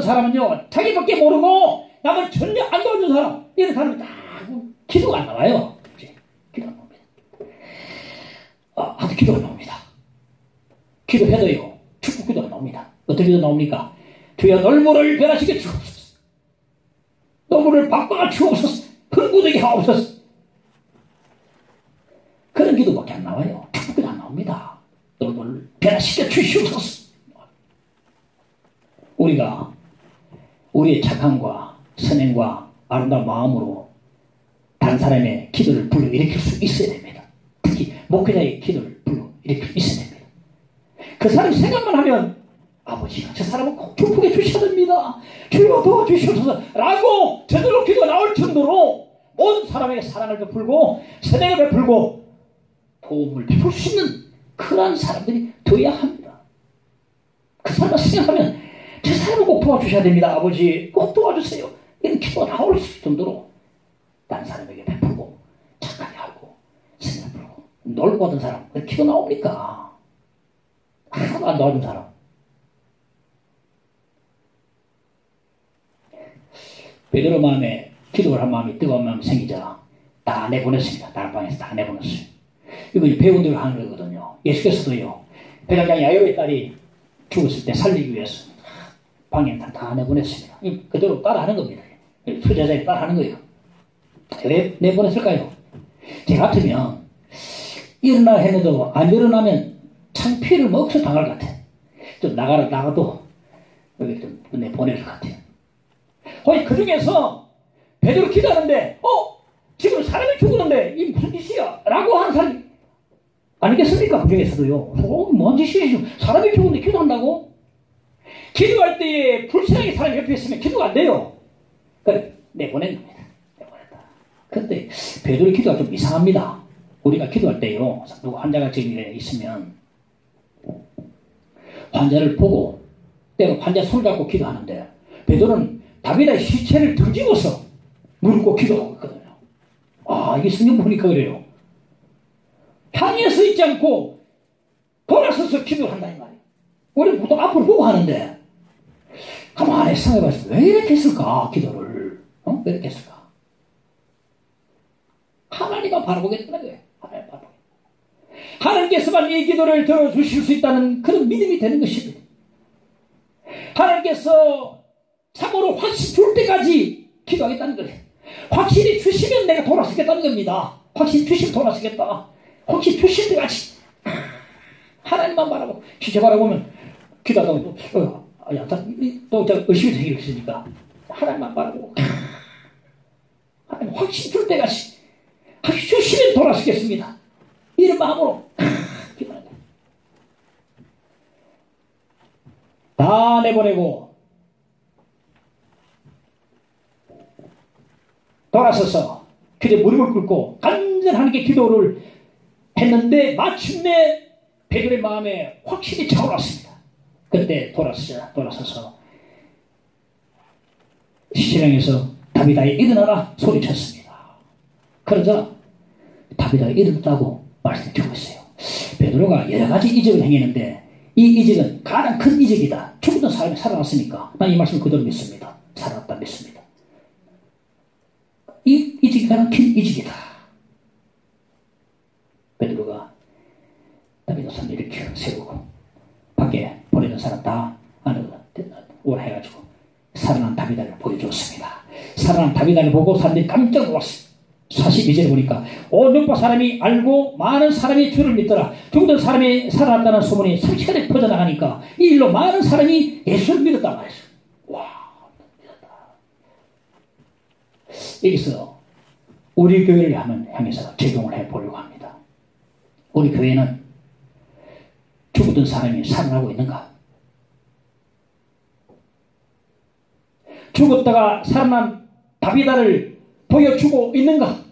사람은요, 자기밖에 모르고 남을 전혀 안 도와주는 사람, 이런 사람은 딱 기도가 안 나와요. 기도가 안 나옵니다. 아주 기도가 나옵니다. 기도해도요, 축복 기도가 나옵니다. 어떻게 기도 나옵니까? 주여 놀부를 변화시켜 주옵소서. 놀부를 바꿔 주옵소서. 흥분되게 하옵소서. 그런 기도밖에 안 나와요. 축복 기도 안 나옵니다. 놀부를 변화시켜 주시옵소서. 우리가 우리의 착함과 선행과 아름다운 마음으로 다른 사람의 기도를 불러일으킬 수 있어야 됩니다. 특히 목회자의 기도를 불러일으킬 수 있어야 됩니다. 그 사람 생각만 하면 아버지가 저 사람은 꼭 축복해 주셔야 됩니다. 주여 도와주시옵소서 라고 저절로 기도가 나올 정도로 모든 사람에게 사랑을 베풀고 선행을 베풀고 도움을 베풀 수 있는 그러한 사람들이 되어야 합니다. 그 사람을 생각하면 저 사람을 꼭 도와주셔야 됩니다. 아버지 꼭 도와주세요. 이런 기도가 나올 수 있을 정도로 다른 사람에게 베풀고 착하게 하고 선행을 베풀고 놀고 하던 사람 기도 나옵니까? 하나도 안 도와준 사람. 베드로 마음에 기도를 한 마음이 뜨거운 마음이 생기자 다 내보냈습니다. 다락방에서 다 내보냈어요. 이거 배우들이 하는 거거든요. 예수께서도요, 백장장 야곱의 딸이 죽었을 때 살리기 위해서 방에 다 내보냈습니다. 그대로 따라하는 겁니다. 수제자에 따라하는 거예요. 왜 내보냈을까요? 제 같으면 일어나 했는데도 안 일어나면 창피를 먹어서 당할 것 같아. 좀 나가도 여기 좀 내보낼 것 같아요. 혹시 그 중에서 베드로 기도하는데 지금 사람이 죽었는데 이 무슨 짓이야? 라고 하는 사람이 아니겠습니까? 그 중에서도요. 뭔 짓이야? 사람이 죽었는데 기도한다고? 기도할 때에 불신하게 사람이 옆에 있으면 기도가 안 돼요. 그래, 내보낸 겁니다. 내보냈다. 근데 베드로의 기도가 좀 이상합니다. 우리가 기도할 때요, 누구 환자가 저기 있으면 환자를 보고 때로 환자 손을 잡고 기도하는데 베드로는 다비다의 시체를 등지고서 무릎 꿇고 기도하고 있거든요. 이게 성경 보니까 그래요. 향해 서 있지 않고 돌아서서 기도를 한다는 말이에요. 우리 보통 앞으로 보고 하는데 가만히 생각해봤어요. 왜 이렇게 했을까? 기도를. 왜 이렇게 했을까? 하나님만 바라보겠다는 거예요. 하나님 바라보겠다. 하나님께서만 이 기도를 들어주실 수 있다는 그런 믿음이 되는 것입니다. 하나님께서 참으로 확신 줄 때까지 기도하겠다는 거예요. 확실히 주시면 내가 돌아서겠다는 겁니다. 확실히 주시면 돌아서겠다. 확실히 주실 때까지 하나님만 바라보고 진짜 바라보면 기도하다 또 의심이 되기 있으니까 하나님만 바라보고 하나님 확신 줄 때까지 확실히 주시면 돌아서겠습니다. 이런 마음으로 기도하는 거예요. 다 내보내고 돌아서서 그제 무릎을 꿇고 간절하게 기도를 했는데 마침내 베드로의 마음에 확신이 차올랐습니다. 그때 돌아서서 시신령에서 다비다에 일어나라 소리쳤습니다. 그러자 다비다가 일어났다고 말씀드리고 있어요. 베드로가 여러 가지 이적을 행했는데 이 이적은 가장 큰 이적이다. 죽었던 사람이 살아났으니까 난 이 말씀을 그대로 믿습니다. 살아났다 믿습니다. 이 이적이 가장 큰 이적이다. 베드로가 다비다 손을 이렇게 세우고 밖에 보내는 사람 다 안으로 오라 해가지고 살아난 다비다를 보여주었습니다. 살아난 다비다를 보고 사람들이 깜짝 놀랐어요. 42절에 보니까 온 요파 사람이 알고 많은 사람이 주를 믿더라. 죽던 사람이 살아났다는 소문이 성시간에 퍼져나가니까 이 일로 많은 사람이 예수를 믿었다고 말했어요. 와, 믿었다. 여기서 우리 교회를 향해서 적용을 해보려고 합니다. 우리 교회는 죽었던 사람이 살아나고 있는가? 죽었다가 살아난 다비다를 보여주고 있는가?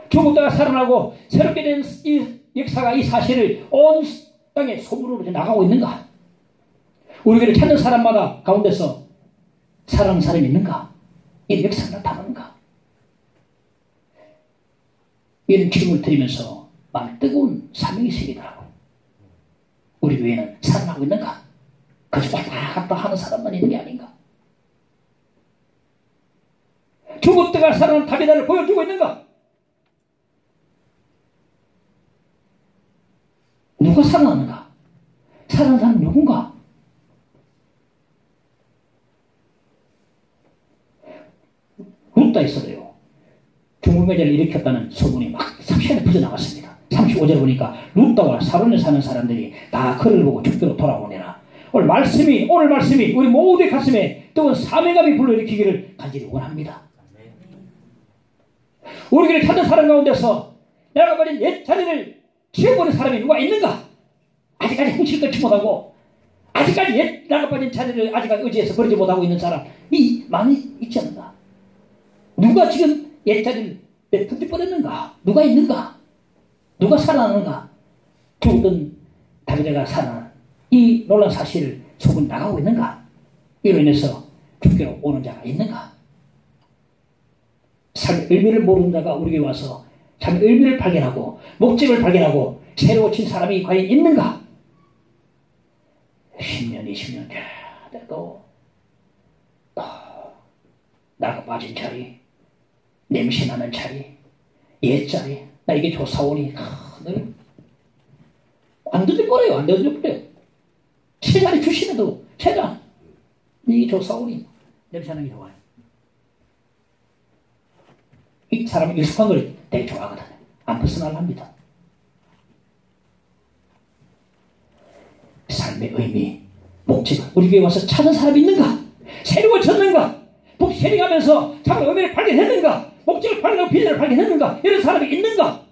죽었다가 살아나고 새롭게 된 이 역사가 이 사실을 온 땅에 소문으로 나가고 있는가? 우리 교회를 찾는 사람마다 가운데서 살아난 사람이 있는가? 이 역사가 나타나는가? 이런 질문을 드리면서 마음에 뜨거운 사명이 생기더라고요. 우리 교회는 살아나고 있는가? 그저 왔다 갔다 하는 사람만 있는 게 아닌가? 죽었다가 살아난 다비다를 보여주고 있는가? 누가 살아났는가? 살아난 사람은 누군가? 룻다 있어도요. 중국매제를 일으켰다는 소문이 막 30년에 퍼져나갔습니다. 35절에 보니까 룻다와 사론에 사는 사람들이 다 그를 보고 죽도록 돌아오느라 오늘 말씀이 우리 모두의 가슴에 뜨거운 사명감이 불러일으키기를 간절히 원합니다. 우리 교회를 찾는 사람 가운데서 내가 버린 옛 자리를 지워버린 사람이 누가 있는가? 아직까지 행실 끊지 못하고 아직까지 옛 나가 버린 자리를 아직까지 의지해서 버리지 못하고 있는 사람이 많이 있지 않는가? 누가 지금 옛 자리를 내던져 버렸는가? 누가 있는가? 누가 살아나는가? 죽었던 다비다가 살아난 이 놀라운 사실을 소문이 나가고 있는가? 이로 인해서 죽게로 오는 자가 있는가? 삶의 의미를 모르는 자가 우리에게 와서 삶의 의미를 발견하고 목적을 발견하고 새로워진 사람이 과연 있는가? 10년, 20년 돼도 나가 빠진 자리, 냄새나는 자리, 옛 자리, 나 이게 조사원이 늘 안 던져버려요. 안 던져버려요. 새 자리 주시면도 새자 이게 조사원이 냄새나는 게 좋아요. 이 사람이 익숙한 걸 되게 좋아하거든요. 안 퍼스널합니다. 삶의 의미, 목적을 우리 교회에 와서 찾은 사람이 있는가? 새로워졌는가? 복세링하면서 참으로 의미를 발견했는가? 목적을 발견하고 비전을 발견했는가? 이런 사람이 있는가?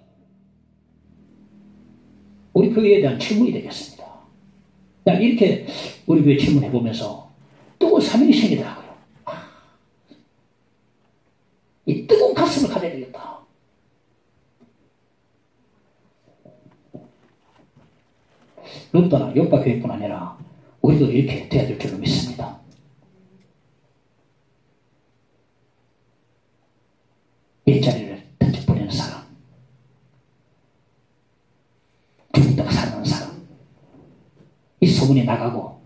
우리 교회에 대한 질문이 되겠습니다. 그냥 이렇게 우리 교회 질문해보면서 뜨거운 사명이 생기더라고요. 이 뜨거운 가슴을 가져야 되겠다. 룻다나 요파 교회뿐 아니라 우리도 이렇게 돼야 될 줄로 믿습니다. 옛자리를 던져버리는 사람, 죽다가 살아나는 사람, 이 소문이 나가고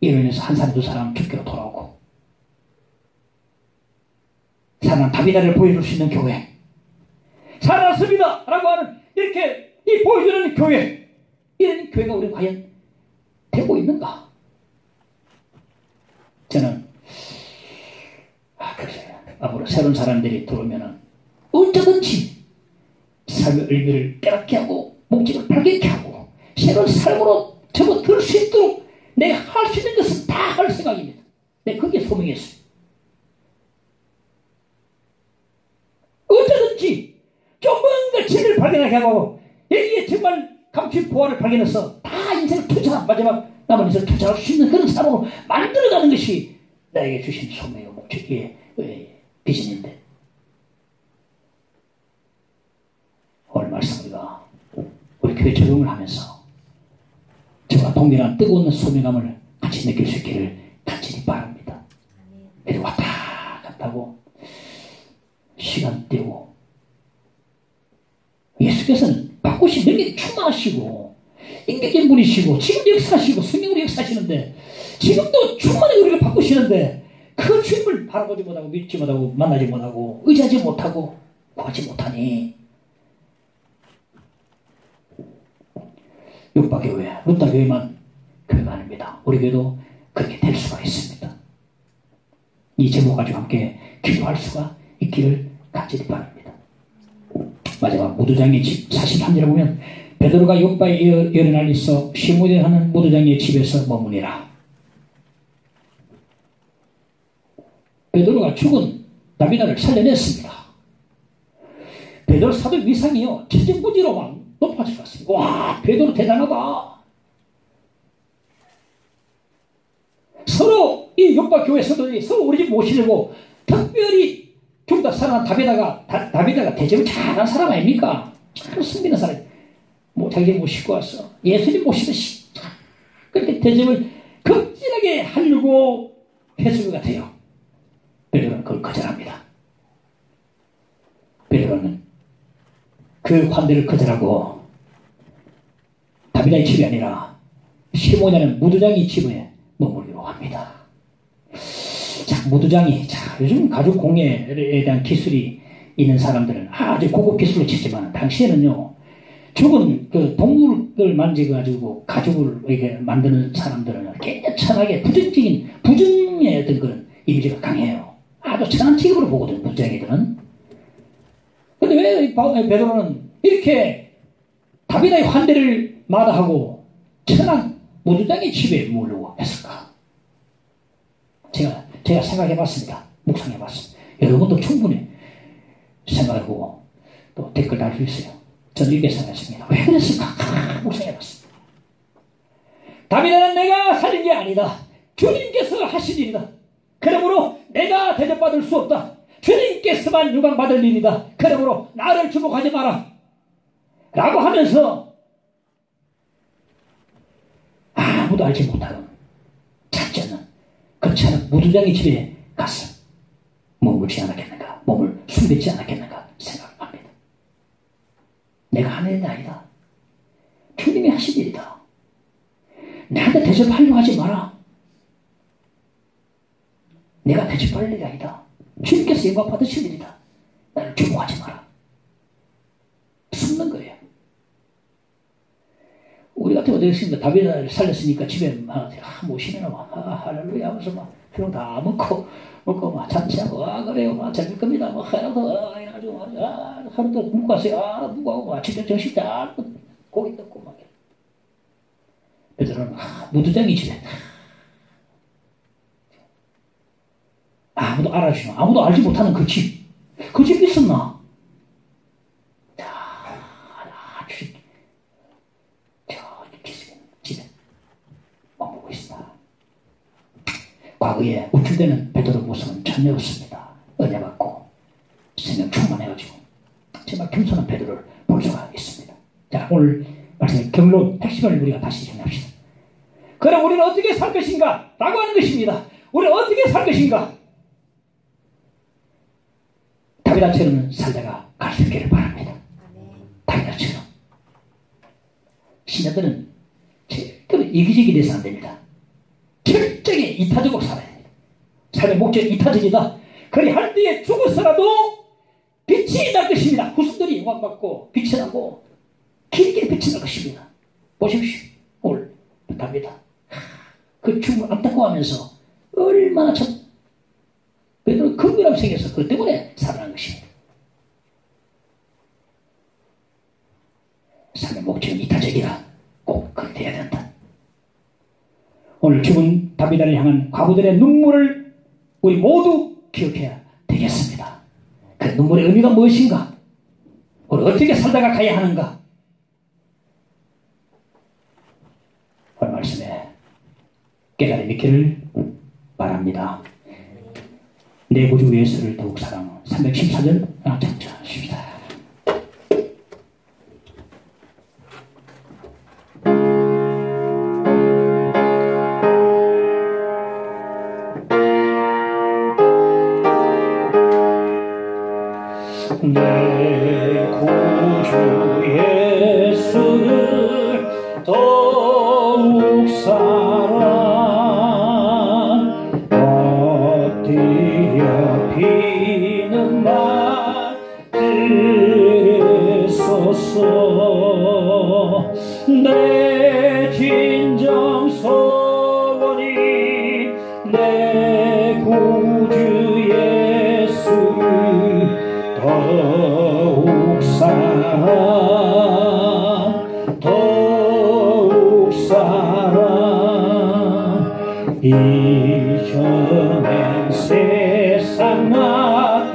이로 인해서 한 사람 두 사람 죽기로 돌아오고 살아난 다비다를 보여줄 수 있는 교회, 살아났습니다 라고 하는 이렇게 이 보여주는 교회, 이런 교회가 우리 과연 되고 있는가? 저는 글쎄요, 앞으로 새로운 사람들이 들어오면은 언제든지 삶의 의미를 깨닫게 하고 목적을 발견케 하고 새로운 삶으로 접어들 수 있도록 내가 할 수 있는 것은 다 할 생각입니다. 내가 그게 소명이었어요. 언제든지 좀 뭔가 진리를 발견하게 하고 여기에 정말 감추인 보화를 발견해서 다 인생을 투자, 마지막 남은 인생을 투자할 수 있는 그런 사람으로 만들어가는 것이 나에게 주신 소명이고 목적의 비전인데, 오늘 말씀 우리 교회 적용을 하면서 저와 동일한 뜨거운 소명감을 같이 느낄 수 있기를 간절히 바랍니다. 매일 왔다 갔다 하고 시간 때우고, 예수께서는 바꾸신 능력이 충만하시고 인격적인 분이시고 지금 역사하시고 성령으로 역사하시는데, 지금도 충만하게 우리를 바꾸시는데 그 주님을 바라보지 못하고 믿지 못하고 만나지 못하고 의지하지 못하고 구하지 못하니 육바교회, 루타교회만 교회가 아닙니다. 우리 교회도 그렇게 될 수가 있습니다. 이 제목 가지고 함께 기도할 수가 있기를 간절히 바랍니다. 마지막 무두장의 집 43절에 보면 베드로가 요바에 여러 날 있어 시몬이 하는 무두장의 집에서 머무니라. 베드로가 죽은 다비다를 살려냈습니다. 베드로 사도 위상이요 천정부지로 막 높아져 갔습니다. 와, 베드로 대단하다. 서로 이 요바 교회 성도들이 서로 우리 집 모시려고 특별히 죽다 살아난 다비다가 대접을 잘하는 사람 아닙니까? 참 숨기는 사람. 뭐 자기 집 모시고 왔어. 예수님 모시듯이 그렇게 대접을 극진하게 하려고 했을 것 같아요. 베드로는 그걸 거절합니다. 베드로는 그 환대를 거절하고 다비다의 집이 아니라 시몬이라는 무두장의 집에 머물기로 합니다. 자, 무두장이, 요즘 가죽 공예에 대한 기술이 있는 사람들은 아주 고급 기술로 치지만, 당시에는요, 죽은 그 동물을 만져가지고 가죽을 이렇게 만드는 사람들은 굉장히 천하게 부정의 어떤 그런 이미지가 강해요. 아주 천한 취급으로 보거든, 무두장이들은. 근데 왜 베드로는 이렇게 다비다의 환대를 마다하고 천한 무두장의 집에 머물려고 했을까? 제가 생각해봤습니다. 묵상해봤습니다. 여러분도 충분히 생각해보고 또 댓글 달 수 있어요. 저는 이렇게 생각했습니다. 왜 그랬을까? 묵상해봤습니다. 다비다는 내가 살린 게 아니다. 주님께서 하신 일이다. 그러므로 내가 대접받을 수 없다. 주님께서만 유광받을 일이다. 그러므로 나를 주목하지 마라. 라고 하면서 아무도 알지 못하는 작전은 그 차는 무두장의 집에 가서 머물지 않았겠는가, 몸을 숨겼지 않았겠는가 생각합니다. 내가 하는 일이 아니다. 주님이 하신 일이다. 나한테 대접하려고 하지 마라. 내가 대접할 일이 아니다. 주님께서 영광 받으실 일이다. 나를 주목하지 마라. 숨는 거예요. 우리 같은 어디 있습니까? 다비다를 살렸으니까 집에 모시면 할렐루야 하면서 막 그런 다 먹고 막 잔치하고 그래요 막 잘될 겁니다. 뭐 하루도 해가지고 하루도 묵고 왔어요. 묵고 하고 막 집에 정신 잘 고기 뜯고 막. 베드로는 무두장이 집에 아무도 알아주시면 아무도 알지 못하는 그 집 있었나? 집에 머물고 있습니다. 과거에 우쭐대는 베드로 모습은 전혀 없습니다. 은혜 받고 생명 충만해가지고 정말 겸손한 베드로를 볼 수가 있습니다. 자, 오늘 말씀의 결론 핵심을 우리가 다시 정리합시다. 그럼 우리는 어떻게 살 것인가? 라고 하는 것입니다. 우리는 어떻게 살 것인가? 다비다처럼 살다가 갈 수 있기를 바랍니다. 다비다처럼. 신자들은 절대로 이기적이 돼서 안 됩니다. 철저히 이타적으로 살아야 됩니다. 삶의 목적이 이타적이다. 그리할 때에 죽어서라도 빛이 날 것입니다. 후손들이 영광받고 빛이 나고 길게 빛이 날 것입니다. 보십시오. 오늘 답니다. 그 죽음을 안타까워하면서 얼마나 참 베드로 긍휼함 생겨서 그것 때문에 살아난 것입니다. 삶의 목적은 이타적이라 꼭 그렇게 돼야 된다. 오늘 죽은 다비다를 향한 과부들의 눈물을 우리 모두 기억해야 되겠습니다. 그 눈물의 의미가 무엇인가? 우리 어떻게 살다가 가야 하는가? 오늘 말씀에 깨달음 있기를 바랍니다. 내 구주 예수를 더욱 사랑. 314절 청자하십니다. 내 구주 예수를 더욱 사랑 엎드려 비는 말 들으소서. 내 진정 소원이 내 구주 예수를 더욱 사랑 더욱 사랑. 이전엔 세상만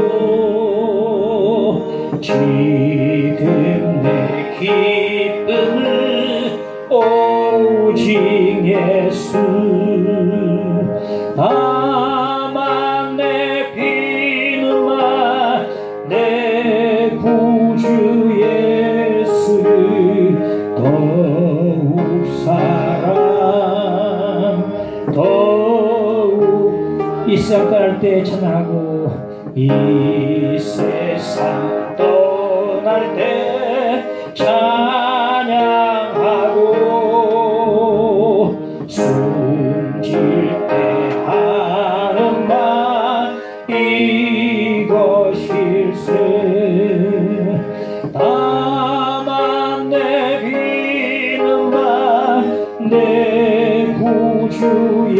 기뻤어도 지금 내 기쁨은 오직 예수. 다만 내 비는만 내 구주 예수를 더욱 사랑 더욱 이 세상 떠날 때 찬양하고 이 세상 떠날 때 찬양하고 숨질 때 하는 말 이것일세. 다만 내 비는 말 내 구주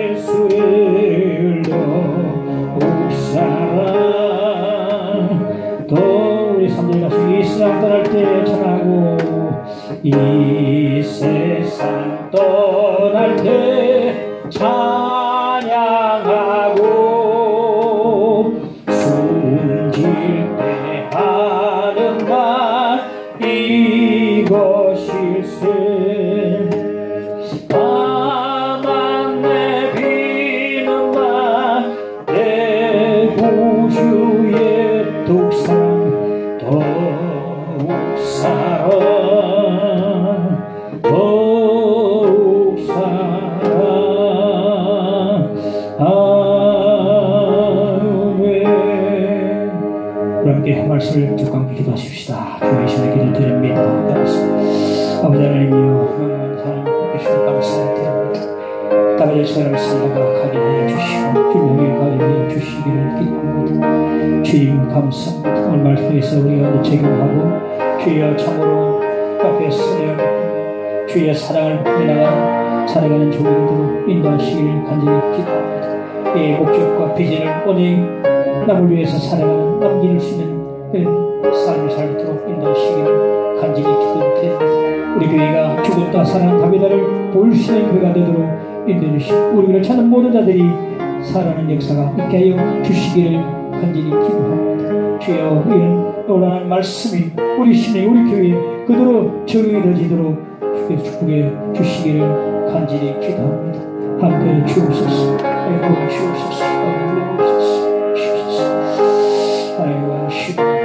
예수를 더욱 사랑. 더 우리 3절 가수 이 세상 떠날 때 찬양하고 이 세상 떠날 때 찬양하고 숨질 때 하는 말 이것일세. 다만 내 비는 말 내 구주의 독사랑 더욱 사랑 더욱 사랑. 아멘. 함께 말씀을 쭉 함께 기도하십시다. 주 예수의 기도 드립니다. 아버지 하나님이여 사랑 주시고 감사드립니다. 아버지 저를 살아가게 하여 주시고 주님의 가게 하여 주시기를 기도합니다. 주님 감사합니다. 오늘 말씀에서 우리가 적용하고 주여 참으로 앞에 서려 주의 사랑을 해나가 살아가는 종들로 인도하시기를 간절히 기도합니다. 이 목적과 비전을 오늘 남을 위해서 살아가는 남길 수 있는 삶을 살도록 인도하시기를 간절히 기도드립니다. 우리 교회가 죽었다 살아난 다비다를 볼 수 있는 교회가 되도록 인도해 주시고 우리 교회를 찾는 모든 자들이 살아나는 역사가 있게 하여 주시기를 간절히 기도합니다. 주여 이런 놀라운 말씀이 우리 심령에 우리 교회에 그대로 적용이 되어지도록 주께서 축복해 주시기를 간절히 기도합니다. 함께 주옵소서. 아이고 주옵소서. 아이고 주옵소서. 아이고 주옵소서.